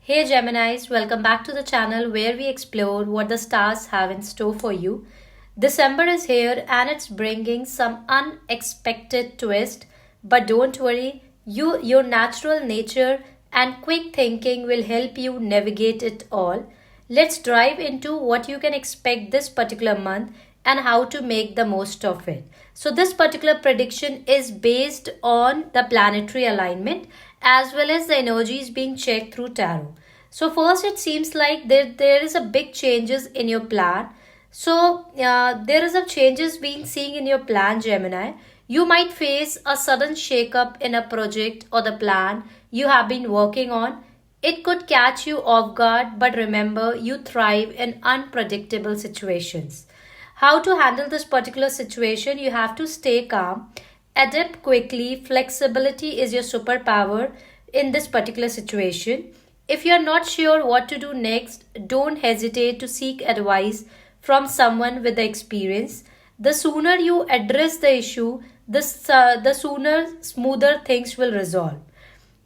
Hey Geminis, welcome back to the channel where we explore what the stars have in store for you. December is here and it's bringing some unexpected twist, but don't worry, your natural nature and quick thinking will help you navigate it all. Let's dive into what you can expect this particular month and how to make the most of it. So, this particular prediction is based on the planetary alignment as well as the energies being checked through tarot. So, first, it seems like there is a big changes in your plan. So, there is a changes being seen in your plan, Gemini. You might face a sudden shake-up in a project or the plan you have been working on. It could catch you off guard, but remember, you thrive in unpredictable situations. How to handle this particular situation? You have to stay calm, adapt quickly. Flexibility is your superpower in this particular situation. If you're not sure what to do next, don't hesitate to seek advice from someone with the experience. The sooner you address the issue, the sooner smoother things will resolve.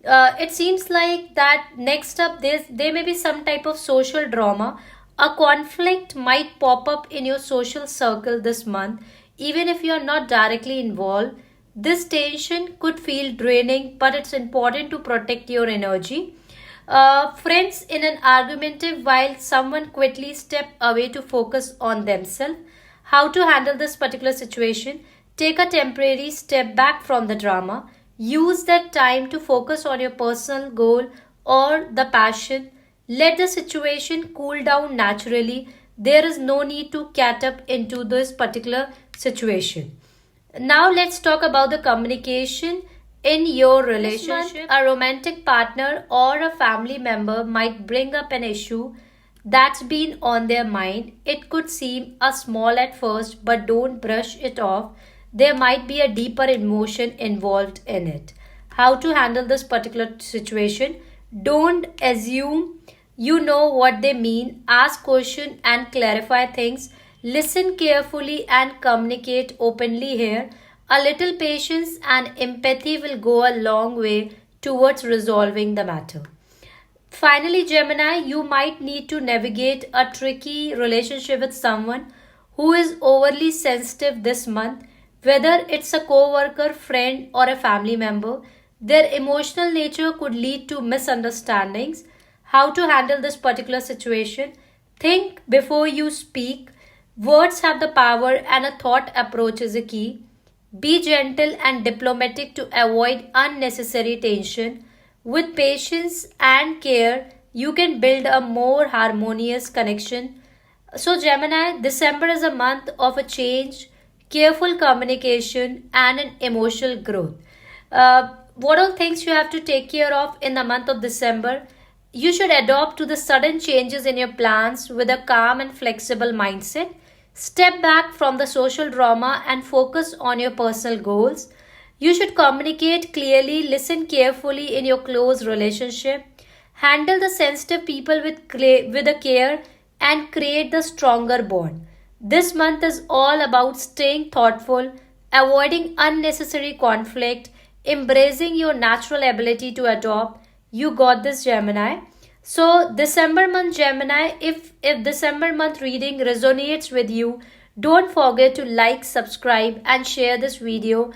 It seems like that next up there may be some type of social drama. A conflict might pop up in your social circle this month, even if you are not directly involved. This tension could feel draining, but it's important to protect your energy. Friends in an argumentative while someone quickly step away to focus on themselves. How to handle this particular situation? Take a temporary step back from the drama. Use that time to focus on your personal goal or the passion. Let the situation cool down naturally. There is no need to cat up into this particular situation. Now let's talk about the communication in your relationship. A romantic partner or a family member might bring up an issue that's been on their mind. It could seem a small at first, but don't brush it off. There might be a deeper emotion involved in it. How to handle this particular situation? Don't assume you know what they mean. Ask questions and clarify things. Listen carefully and communicate openly here. A little patience and empathy will go a long way towards resolving the matter. Finally, Gemini, you might need to navigate a tricky relationship with someone who is overly sensitive this month, whether it's a co-worker, friend, or a family member. Their emotional nature could lead to misunderstandings. How to handle this particular situation? Think before you speak. Words have the power, and a thought approach is a key. Be gentle and diplomatic to avoid unnecessary tension. With patience and care, you can build a more harmonious connection. So, Gemini, December is a month of a change, careful communication, and an emotional growth. What all things you have to take care of in the month of December? You should adopt to the sudden changes in your plans with a calm and flexible mindset. Step back from the social drama and focus on your personal goals. You should communicate clearly, listen carefully in your close relationship, handle the sensitive people with a care, and create the stronger bond. This month is all about staying thoughtful, avoiding unnecessary conflict, embracing your natural ability to adopt. You got this, Gemini. So, December month, Gemini, if December month reading resonates with you, don't forget to like, subscribe, and share this video